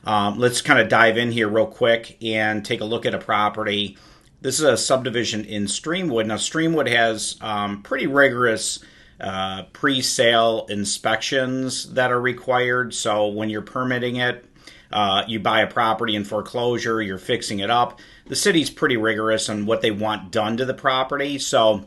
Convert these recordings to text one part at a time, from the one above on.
Let's kind of dive in here real quick and take a look at a property. This is a subdivision in Streamwood. Now, Streamwood has pretty rigorous pre-sale inspections that are required. So when you're permitting it, you buy a property in foreclosure, you're fixing it up. The city's pretty rigorous on what they want done to the property. So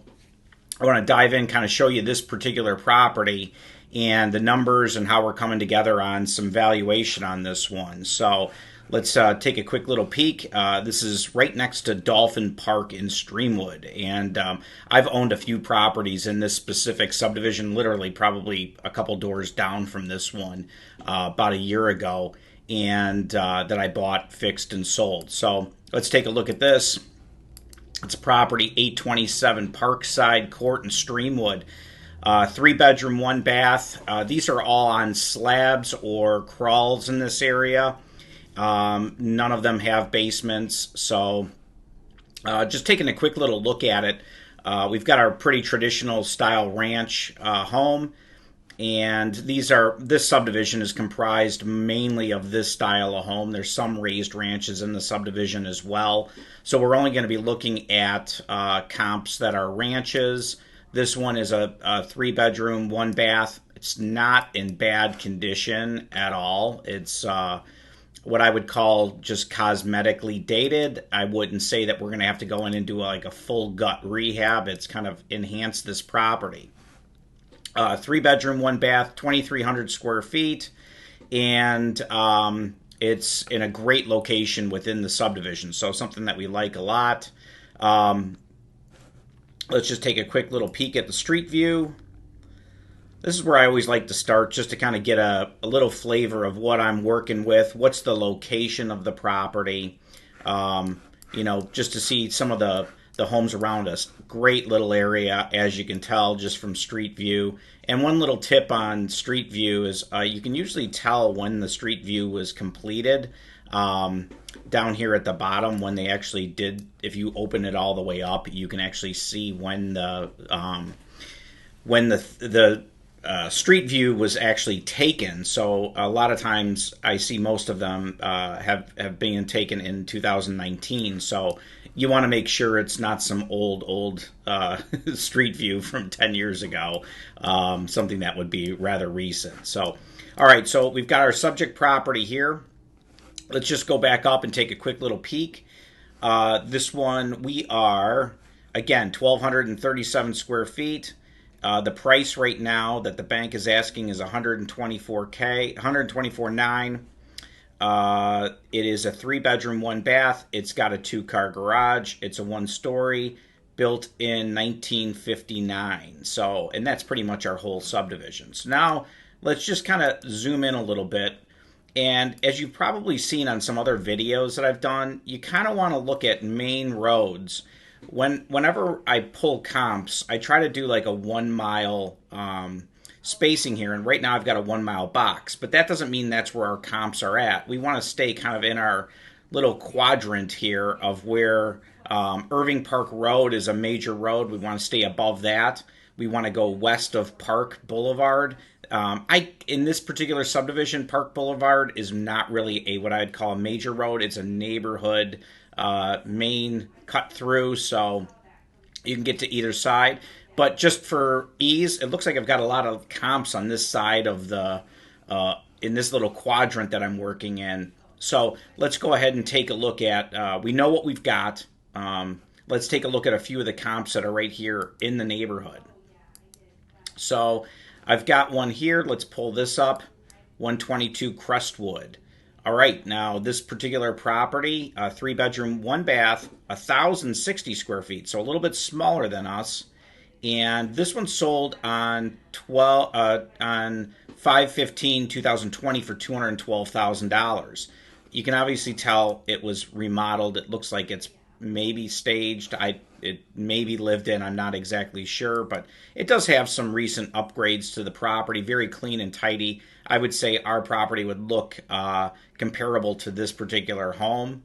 I want to dive in, kind of show you this particular property and the numbers and how we're coming together on some valuation on this one. So let's take a quick little peek. This is right next to Dolphin Park in Streamwood. And I've owned a few properties in this specific subdivision, literally probably a couple doors down from this one about a year ago, and that I bought, fixed, and sold. So let's take a look at this. It's a property, 827 Parkside Court in Streamwood. 3-bedroom, 1-bath. These are all on slabs or crawls in this area. None of them have basements. So just taking a quick little look at it, we've got our pretty traditional style ranch home. And this subdivision is comprised mainly of this style of home. There's some raised ranches in the subdivision as well. So we're only going to be looking at comps that are ranches. This one is a 3-bedroom, 1-bath. It's not in bad condition at all. It's what I would call just cosmetically dated. I wouldn't say that we're going to have to go in and do like a full gut rehab. It's kind of enhanced this property. 3-bedroom, 1-bath, 2,300 square feet, and it's in a great location within the subdivision, so something that we like a lot. Let's just take a quick little peek at the street view. This is where I always like to start, just to kind of get a little flavor of what I'm working with, what's the location of the property, just to see some of the homes around us. Great little area, as you can tell just from street view. And one little tip on street view is you can usually tell when the street view was completed down here at the bottom when they actually did. If you open it all the way up, you can actually see when the street view was actually taken. So a lot of times I see most of them have been taken in 2019. So you want to make sure it's not some old street view from 10 years ago, something that would be rather recent. So, all right, so we've got our subject property here. Let's just go back up and take a quick little peek. This one, we are, again, 1,237 square feet. The price right now that the bank is asking is $124,900. It is a 3-bedroom, 1-bath. It's got a 2-car garage. It's a 1-story, built in 1959. So, and that's pretty much our whole subdivision. So now let's just kind of zoom in a little bit. And as you've probably seen on some other videos that I've done, you kind of want to look at main roads. Whenever I pull comps, I try to do like a 1-mile spacing here, and right now I've got a 1-mile box, but that doesn't mean that's where our comps are at. We want to stay kind of in our little quadrant here of where Irving Park Road is a major road. We want to stay above that. We want to go west of Park Boulevard. In this particular subdivision, Park Boulevard is not really what I'd call a major road. It's a neighborhood main cut through, so you can get to either side. But just for ease, it looks like I've got a lot of comps on this side of in this little quadrant that I'm working in. So let's go ahead and take a look at, we know what we've got. Let's take a look at a few of the comps that are right here in the neighborhood. So I've got one here. Let's pull this up, 122 Crestwood. All right, now this particular property, 3-bedroom, 1-bath, 1,060 square feet, so a little bit smaller than us. And this one sold on 5/15/2020 for $212,000. You can obviously tell it was remodeled. It looks like it's maybe staged. It may be lived in. I'm not exactly sure, but it does have some recent upgrades to the property. Very clean and tidy. I would say our property would look comparable to this particular home.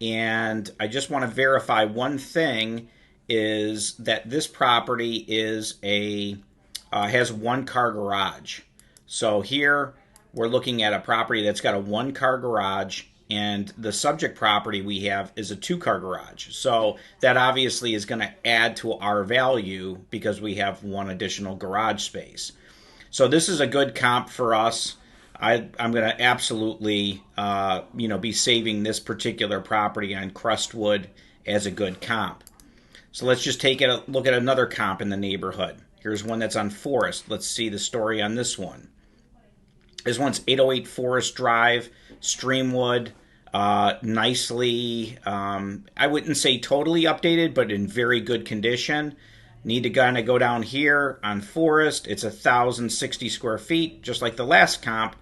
And I just want to verify one thing, is that this property is has 1-car garage. So here we're looking at a property that's got a one-car garage, and the subject property we have is a two-car garage. So that obviously is going to add to our value because we have one additional garage space. So this is a good comp for us. I'm going to absolutely, be saving this particular property on Crestwood as a good comp. So let's just take a look at another comp in the neighborhood. Here's one that's on Forest. Let's see the story on this one. This one's 808 Forest Drive, Streamwood. Nicely, I wouldn't say totally updated, but in very good condition. Need to kind of go down here on Forest. It's 1,060 square feet, just like the last comp.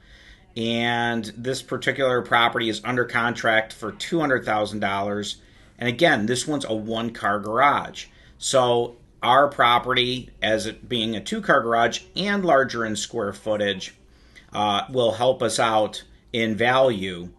And this particular property is under contract for $200,000. And again, this one's a one-car garage. So our property, as it being a two-car garage and larger in square footage, will help us out in value.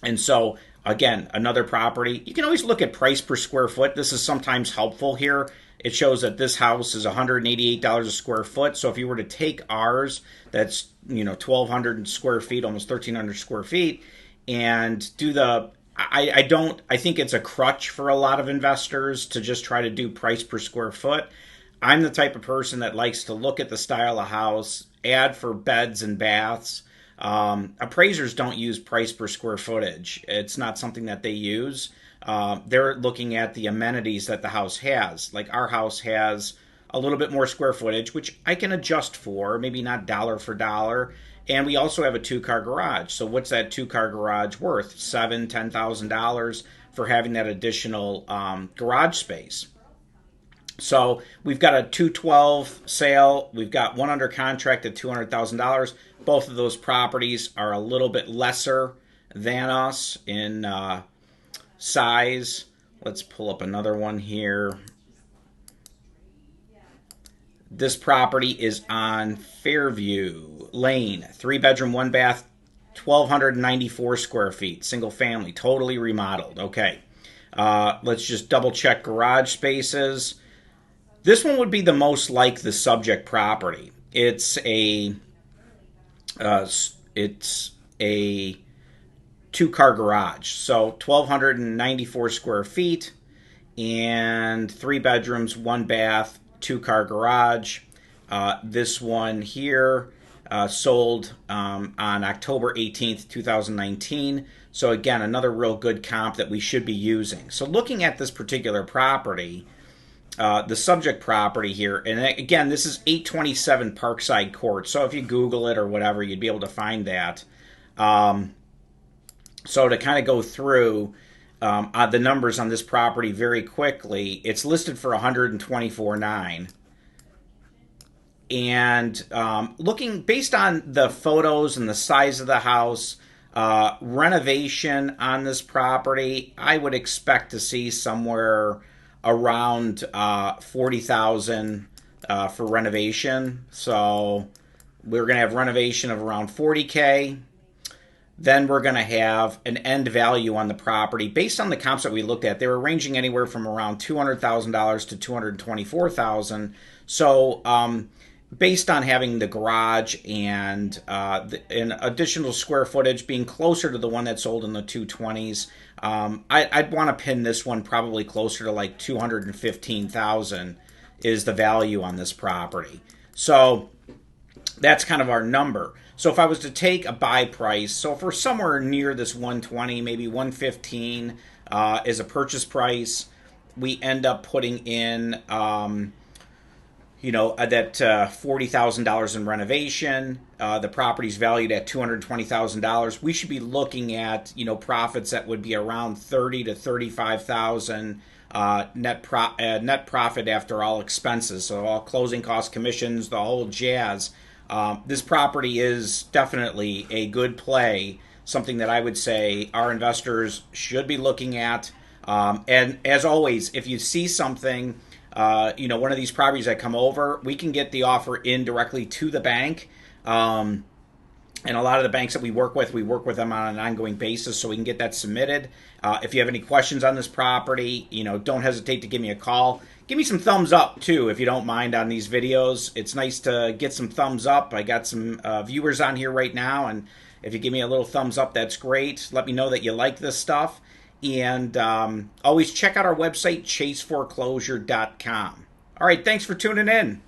And so, again, another property. You can always look at price per square foot. This is sometimes helpful here. It shows that this house is $188 a square foot. So if you were to take ours, that's 1,200 square feet, almost 1,300 square feet, and do the I think it's a crutch for a lot of investors to just try to do price per square foot. I'm the type of person that likes to look at the style of house, add for beds and baths. Appraisers don't use price per square footage. It's not something that they use. They're looking at the amenities that the house has. Like our house has a little bit more square footage, which I can adjust for, maybe not dollar for dollar. And we also have a two-car garage. So what's that two-car garage worth? $10,000 for having that additional garage space. So we've got a 212 sale. We've got one under contract at $200,000. Both of those properties are a little bit lesser than us in size. Let's pull up another one here. This property is on Fairview Lane, 3-bedroom, 1-bath, 1,294 square feet, single family, totally remodeled. Okay, let's just double check garage spaces. This one would be the most like the subject property. It's a two-car garage, so 1,294 square feet, and 3 bedrooms, 1 bath, 2-car garage. This one here sold on October 18th, 2019. So again, another real good comp that we should be using. So looking at this particular property, the subject property here, and again, this is 827 Parkside Court. So if you Google it or whatever, you'd be able to find that. So to kind of go through the numbers on this property very quickly, it's listed for $124,900. And looking based on the photos and the size of the house, renovation on this property, I would expect to see somewhere around $40,000 for renovation. So we're going to have renovation of around $40K. Then we're going to have an end value on the property. Based on the comps that we looked at, they were ranging anywhere from around $200,000 to $224,000. So based on having the garage and an additional square footage being closer to the one that sold in the 220s, I'd want to pin this one probably closer to like $215,000 is the value on this property. So that's kind of our number. So if I was to take a buy price, so if we're somewhere near this 120, maybe 115 is a purchase price, we end up putting in, that $40,000 in renovation. The property's valued at $220,000. We should be looking at, profits that would be around $30,000 to $35,000 net profit after all expenses. So all closing costs, commissions, the whole jazz. This property is definitely a good play, something that I would say our investors should be looking at. And as always, if you see something, one of these properties that come over, we can get the offer in directly to the bank. And a lot of the banks that we work with them on an ongoing basis, so we can get that submitted. If you have any questions on this property, don't hesitate to give me a call. give me some thumbs up too, if you don't mind, on these videos. It's nice to get some thumbs up. I got some viewers on here right now, and if you give me a little thumbs up, that's great. Let me know that you like this stuff. And always check out our website, chaseforeclosure.com. All right, thanks for tuning in.